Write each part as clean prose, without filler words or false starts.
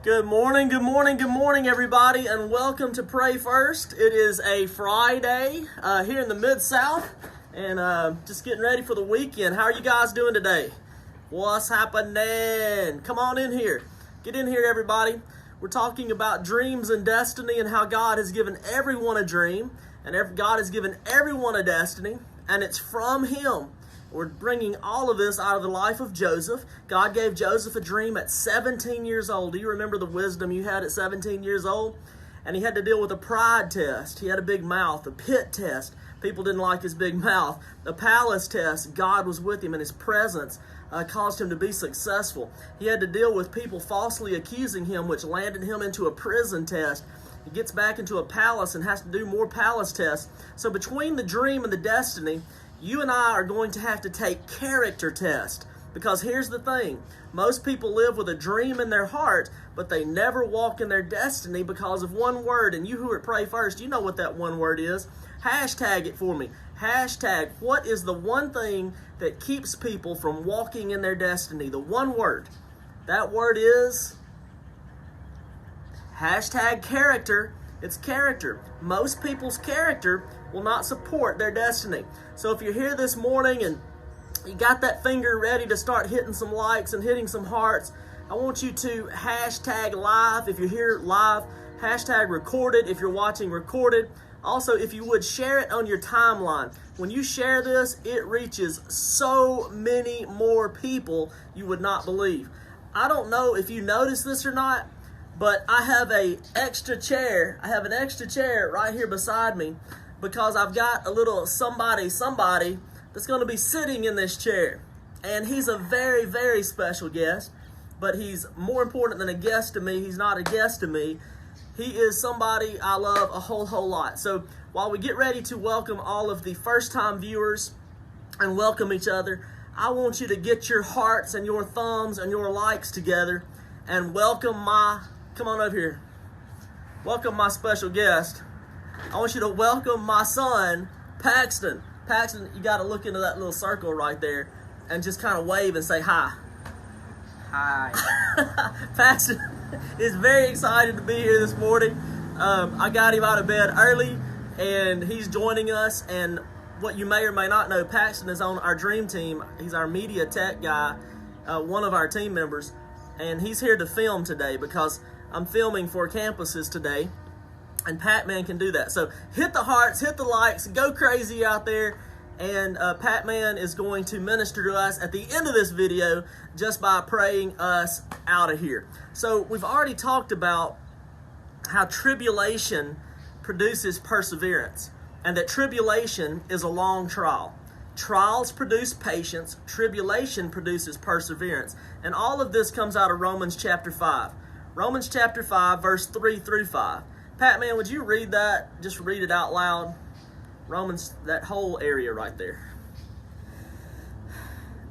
Good morning, everybody, and welcome to Pray First. It is a Friday here in the Mid-South, and just getting ready for the weekend. How are you guys doing today? What's happening? Come on in here. Get in here, everybody. We're talking about dreams and destiny and how God has given everyone a dream, and God has given everyone a destiny, and it's from Him. We're bringing all of this out of the life of Joseph. God gave Joseph a dream at 17 years old. Do you remember the wisdom you had at 17 years old? And he had to deal with a pride test. He had a big mouth, a pit test. People didn't like his big mouth. The palace test, God was with him and His presence caused him to be successful. He had to deal with people falsely accusing him, which landed him into a prison test. He gets back into a palace and has to do more palace tests. So between the dream and the destiny, you and I are going to have to take character tests. Because here's the thing. Most people live with a dream in their heart, but they never walk in their destiny because of one word. And you who are Pray First, you know what that one word is. Hashtag it for me. Hashtag, what is the one thing that keeps people from walking in their destiny? The one word. That word is hashtag character. It's character. Most people's character will not support their destiny. So if you're here this morning and you got that finger ready to start hitting some likes and hitting some hearts, I want you to hashtag live if you're here live, hashtag recorded if you're watching recorded. Also, if you would, share it on your timeline. When you share this, it reaches so many more people you would not believe. I don't know if you noticed this or not, but I have an extra chair. I have an extra chair right here beside me because I've got a little somebody that's going to be sitting in this chair. And he's a very, very special guest, but he's more important than a guest to me. He's not a guest to me. He is somebody I love a whole lot. So while we get ready to welcome all of the first-time viewers and welcome each other, I want you to get your hearts and your thumbs and your likes together and welcome come on up here. Welcome my special guest. I want you to welcome my son, Paxton. Paxton, you got to look into that little circle right there and just kind of wave and say hi. Hi. Paxton is very excited to be here this morning. I got him out of bed early and he's joining us. And what you may or may not know, Paxton is on our dream team. He's our media tech guy, one of our team members. And he's here to film today because I'm filming for campuses today, and Pat-Man can do that. So hit the hearts, hit the likes, go crazy out there, and Pat-Man is going to minister to us at the end of this video just by praying us out of here. So we've already talked about how tribulation produces perseverance, and that tribulation is a long trial. Trials produce patience, tribulation produces perseverance. And all of this comes out of Romans chapter 5. Romans chapter 5, verse 3 through 5. Pat-Man, would you read that? Just read it out loud. Romans, that whole area right there.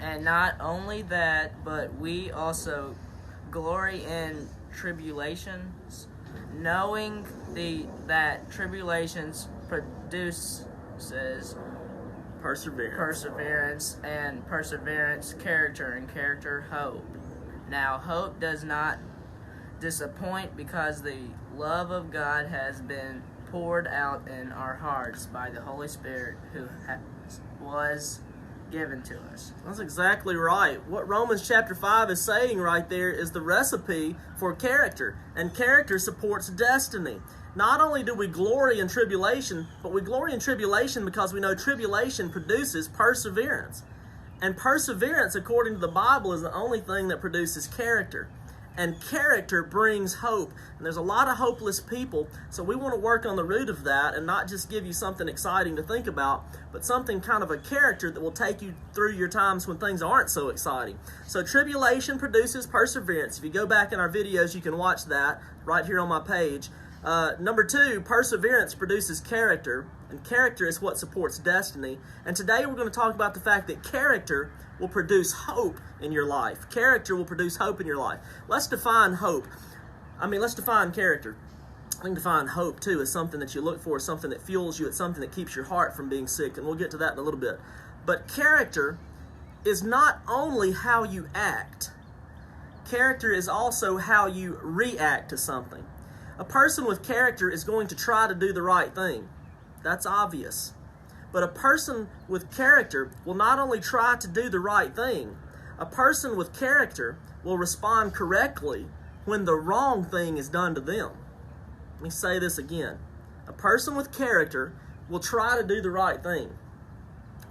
And not only that, but we also glory in tribulations, knowing that tribulations produces perseverance, and perseverance character, and character hope. Now hope does not disappoint, because the love of God has been poured out in our hearts by the Holy Spirit who was given to us. That's exactly right. What Romans chapter 5 is saying right there is the recipe for character, and character supports destiny. Not only do we glory in tribulation, but we glory in tribulation because we know tribulation produces perseverance. And perseverance, according to the Bible, is the only thing that produces character. And character brings hope. And there's a lot of hopeless people, so we want to work on the root of that and not just give you something exciting to think about, but something kind of a character that will take you through your times when things aren't so exciting. So tribulation produces perseverance. If you go back in our videos, you can watch that right here on my page. Number 2, perseverance produces character, and character is what supports destiny. And today we're going to talk about the fact that character will produce hope in your life. Character will produce hope in your life. Let's define hope. Let's define character. I think define hope too as something that you look for, something that fuels you, it's something that keeps your heart from being sick, and we'll get to that in a little bit. But character is not only how you act, character is also how you react to something. A person with character is going to try to do the right thing. That's obvious. But a person with character will not only try to do the right thing, a person with character will respond correctly when the wrong thing is done to them. Let me say this again. A person with character will try to do the right thing.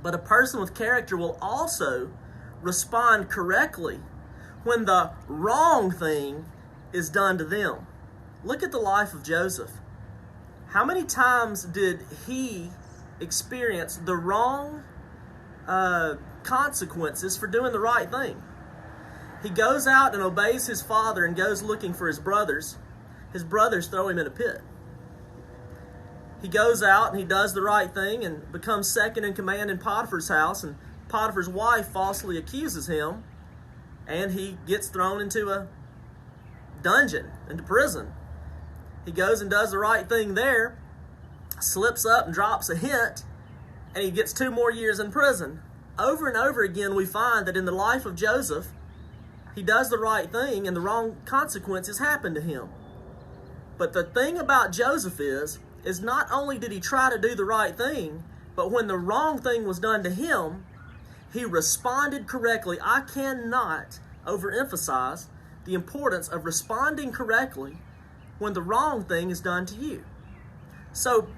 But a person with character will also respond correctly when the wrong thing is done to them. Look at the life of Joseph. How many times did he experience the wrong consequences for doing the right thing? He goes out and obeys his father and goes looking for his brothers. His brothers throw him in a pit. He goes out and he does the right thing and becomes second in command in Potiphar's house, and Potiphar's wife falsely accuses him, and he gets thrown into a dungeon, into prison. He goes and does the right thing there, slips up and drops a hint, and he gets 2 more years in prison. Over and over again, we find that in the life of Joseph, he does the right thing and the wrong consequences happen to him. But the thing about Joseph is not only did he try to do the right thing, but when the wrong thing was done to him, he responded correctly. I cannot overemphasize the importance of responding correctly when the wrong thing is done to you. So,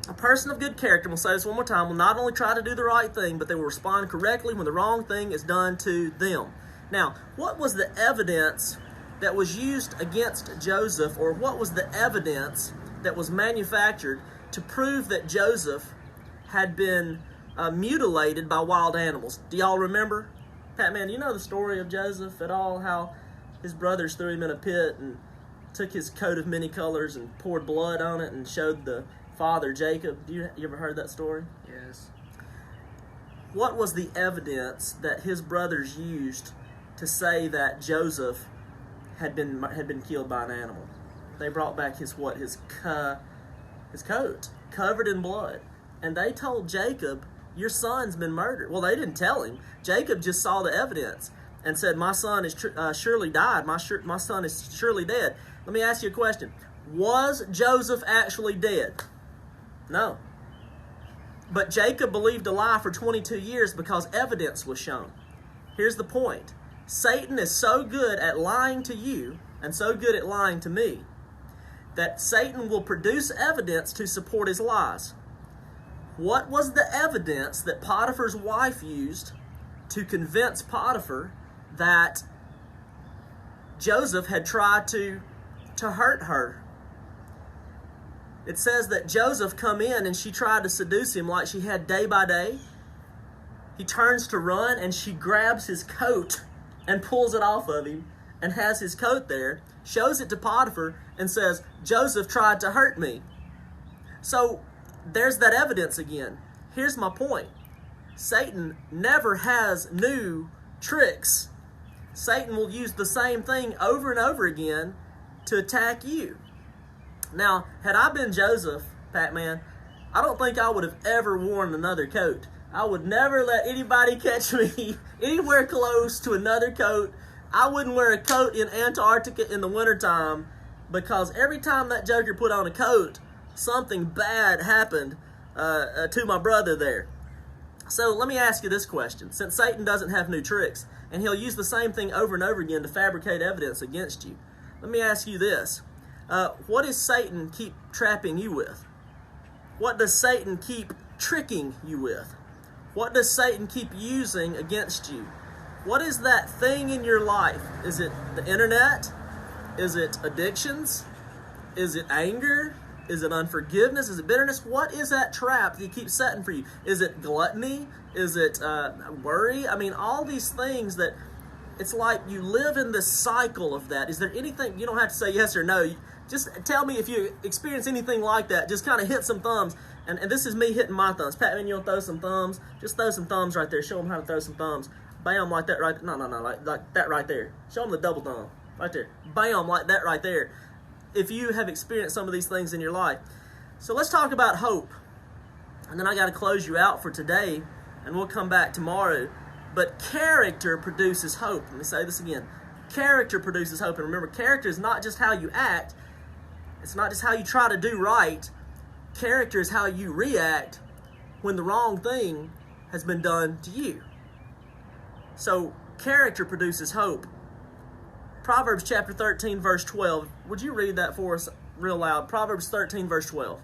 a person of good character, we'll say this one more time, will not only try to do the right thing, but they will respond correctly when the wrong thing is done to them. Now, what was the evidence that was used against Joseph, or what was the evidence that was manufactured to prove that Joseph had been mutilated by wild animals? Do y'all remember? Pat-Man, do you know the story of Joseph at all? How his brothers threw him in a pit and took his coat of many colors and poured blood on it and showed the father, Jacob. You ever heard that story? Yes. What was the evidence that his brothers used to say that Joseph had been killed by an animal? They brought back his coat covered in blood, and they told Jacob, "Your son's been murdered." Well, they didn't tell him. Jacob just saw the evidence and said, "My son is surely died. My son is surely dead." Let me ask you a question. Was Joseph actually dead? No. But Jacob believed a lie for 22 years because evidence was shown. Here's the point. Satan is so good at lying to you and so good at lying to me that Satan will produce evidence to support his lies. What was the evidence that Potiphar's wife used to convince Potiphar that Joseph had tried to hurt her? It says that Joseph come in and she tried to seduce him like she had day by day. He turns to run and she grabs his coat and pulls it off of him and has his coat there, shows it to Potiphar and says, "Joseph tried to hurt me." So there's that evidence again. Here's my point. Satan never has new tricks. Satan will use the same thing over and over again to attack you. Now, had I been Joseph, Pat-Man, I don't think I would have ever worn another coat. I would never let anybody catch me anywhere close to another coat. I wouldn't wear a coat in Antarctica in the wintertime, because every time that joker put on a coat, something bad happened to my brother there. So let me ask you this question. Since Satan doesn't have new tricks, and he'll use the same thing over and over again to fabricate evidence against you, let me ask you this. What does Satan keep trapping you with? What does Satan keep tricking you with? What does Satan keep using against you? What is that thing in your life? Is it the internet? Is it addictions? Is it anger? Is it unforgiveness? Is it bitterness? What is that trap that you keep setting for you? Is it gluttony? Is it worry? I mean, all these things that it's like you live in this cycle of that. Is there anything, you don't have to say yes or no. Just tell me if you experience anything like that. Just kind of hit some thumbs. And this is me hitting my thumbs. Pat-Man, you want to throw some thumbs? Just throw some thumbs right there. Show them how to throw some thumbs. Bam, like that right there. No, like that right there. Show them the double thumb. Right there. Bam, like that right there. If you have experienced some of these things in your life. So let's talk about hope. And then I got to close you out for today. And we'll come back tomorrow. But character produces hope. Let me say this again. Character produces hope. And remember, character is not just how you act. It's not just how you try to do right. Character is how you react when the wrong thing has been done to you. So, character produces hope. Proverbs chapter 13, verse 12. Would you read that for us real loud? Proverbs 13, verse 12.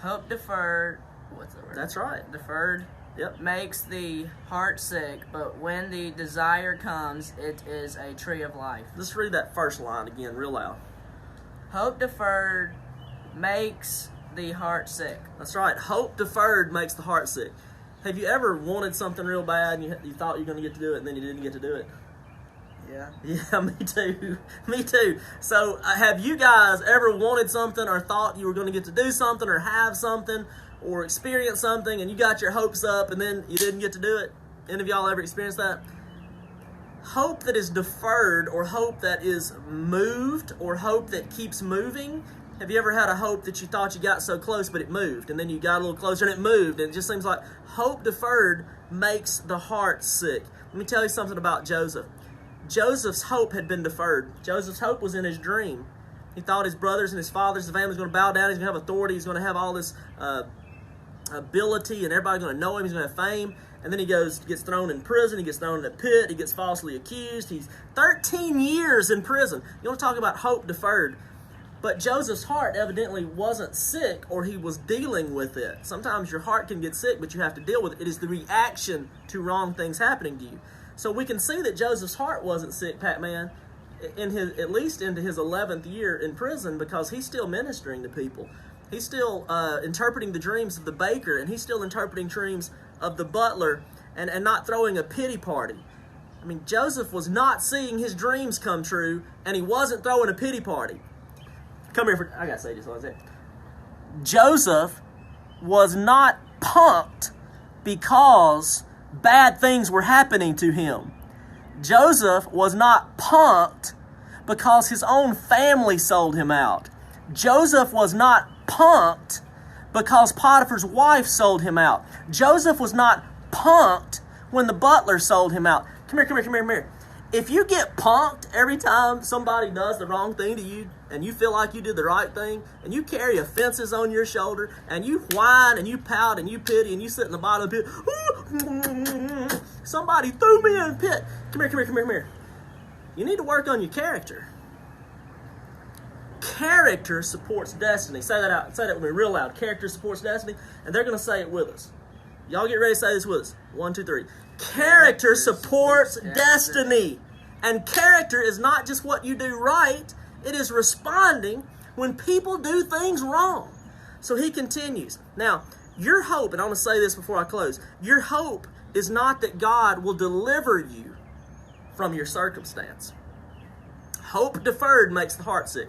Hope deferred, what's the word? That's right. Deferred Yep. makes the heart sick, but when the desire comes, it is a tree of life. Let's read that first line again real loud. Hope deferred makes the heart sick. That's right. Hope deferred makes the heart sick. Have you ever wanted something real bad and you thought you were going to get to do it and then you didn't get to do it? Yeah. Yeah, me too. Me too. So, have you guys ever wanted something or thought you were going to get to do something or have something or experience something and you got your hopes up and then you didn't get to do it? Any of y'all ever experienced that? Hope that is deferred or hope that is moved or hope that keeps moving. Have you ever had a hope that you thought you got so close but it moved and then you got a little closer and it moved and it just seems like hope deferred makes the heart sick. Let me tell you something about Joseph. Joseph's hope had been deferred. Joseph's hope was in his dream. He thought his brothers and his fathers, his family was going to bow down. He's going to have authority. He's going to have all this ability and everybody's going to know him. He's going to have fame. And then he gets thrown in prison. He gets thrown in a pit. He gets falsely accused. He's 13 years in prison. You want to talk about hope deferred. But Joseph's heart evidently wasn't sick or he was dealing with it. Sometimes your heart can get sick, but you have to deal with it. It is the reaction to wrong things happening to you. So we can see that Joseph's heart wasn't sick, Pat-Man, at least into his 11th year in prison because he's still ministering to people. He's still interpreting the dreams of the baker, and he's still interpreting dreams of the butler and not throwing a pity party. I mean, Joseph was not seeing his dreams come true, and he wasn't throwing a pity party. Come here, I gotta say this one second. Joseph was not punked because bad things were happening to him. Joseph was not punked because his own family sold him out. Joseph was not punked because Potiphar's wife sold him out. Joseph was not punked when the butler sold him out. Come here. If you get punked every time somebody does the wrong thing to you and you feel like you did the right thing and you carry offenses on your shoulder and you whine and you pout and you pity and you sit in the bottom of the pit, somebody threw me in the pit. Come here. You need to work on your character. Character supports destiny. Say that out. Say that with me real loud. Character supports destiny. And they're going to say it with us. Y'all get ready to say this with us. 1, 2, 3. Character supports destiny. And character is not just what you do right. It is responding when people do things wrong. So he continues. Now, your hope, and I want to say this before I close. Your hope is not that God will deliver you from your circumstance. Hope deferred makes the heart sick.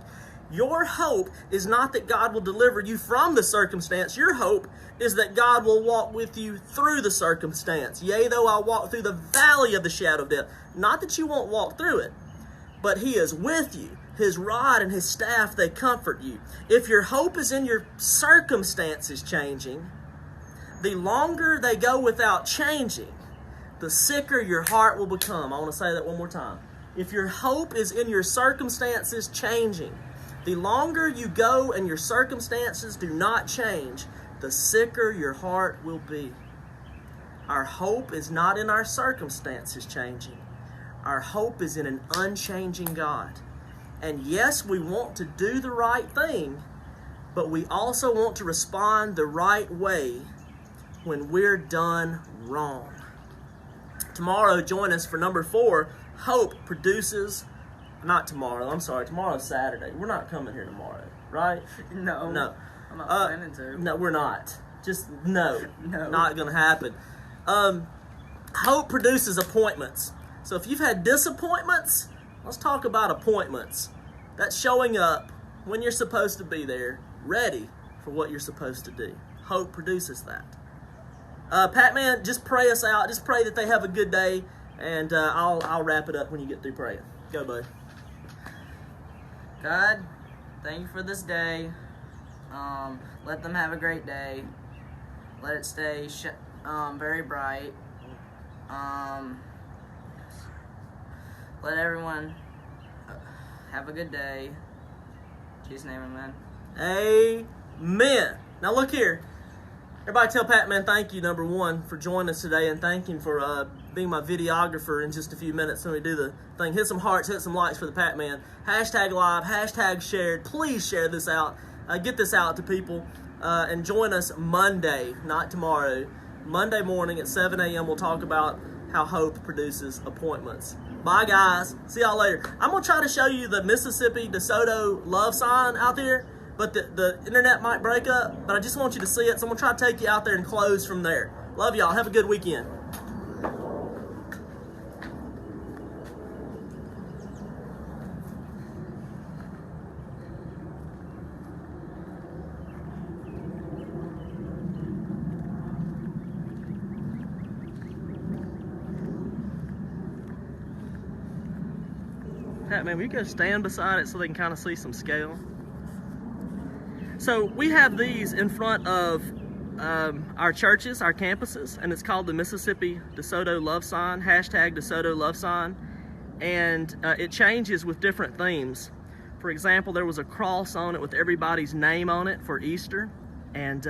Your hope is not that God will deliver you from the circumstance. Your hope is that God will walk with you through the circumstance. Yea, though I walk through the valley of the shadow of death. Not that you won't walk through it, but He is with you. His rod and His staff, they comfort you. If your hope is in your circumstances changing, the longer they go without changing, the sicker your heart will become. I want to say that one more time. If your hope is in your circumstances changing, the longer you go and your circumstances do not change, the sicker your heart will be. Our hope is not in our circumstances changing. Our hope is in an unchanging God. And yes, we want to do the right thing, but we also want to respond the right way when we're done wrong. Tomorrow, join us for number 4, Hope Produces... Not tomorrow. I'm sorry. Tomorrow's Saturday. We're not coming here tomorrow, right? No. I'm not planning to. No, we're not. Just no. No. Not going to happen. Hope produces appointments. So if you've had disappointments, let's talk about appointments. That's showing up when you're supposed to be there, ready for what you're supposed to do. Hope produces that. Pat-Man, just pray us out. Just pray that they have a good day, and I'll wrap it up when you get through praying. Go, bud. God, thank you for this day. Let them have a great day. Let it stay very bright. Let everyone Have a good day. In Jesus' name, amen. Amen. Now look here. Everybody tell Pat Man thank you, number one, for joining us today, and thank him for being my videographer in just a few minutes when we do the thing. Hit some hearts, hit some likes for the Pat Man. Hashtag live, hashtag shared. Please share this out. Get this out to people. And join us Monday, not tomorrow. Monday morning at 7 a.m. we'll talk about how hope produces appointments. Bye, guys. See y'all later. I'm going to try to show you the Mississippi DeSoto love sign out there, but the internet might break up, but I just want you to see it, so I'm going to try to take you out there and close from there. Love y'all. Have a good weekend. Pat Man, will you go stand beside it so they can kind of see some scale? So we have these in front of our churches, our campuses, and it's called the Mississippi DeSoto Love Sign, hashtag DeSoto Love Sign, and it changes with different themes. For example, there was a cross on it with everybody's name on it for Easter, and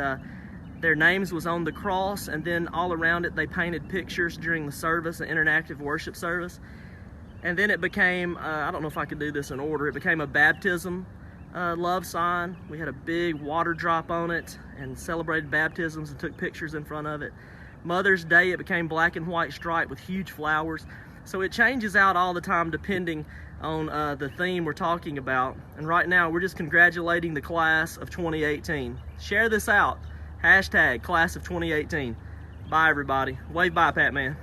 their names was on the cross, and then all around it they painted pictures during the service, an interactive worship service. And then it became, I don't know if I could do this in order, it became a baptism love sign. We had a big water drop on it and celebrated baptisms and took pictures in front of it. Mother's Day, it became black and white striped with huge flowers. So it changes out all the time depending on the theme we're talking about. And right now we're just congratulating the class of 2018. Share this out, hashtag class of 2018. Bye everybody. Wave bye, Pat Man.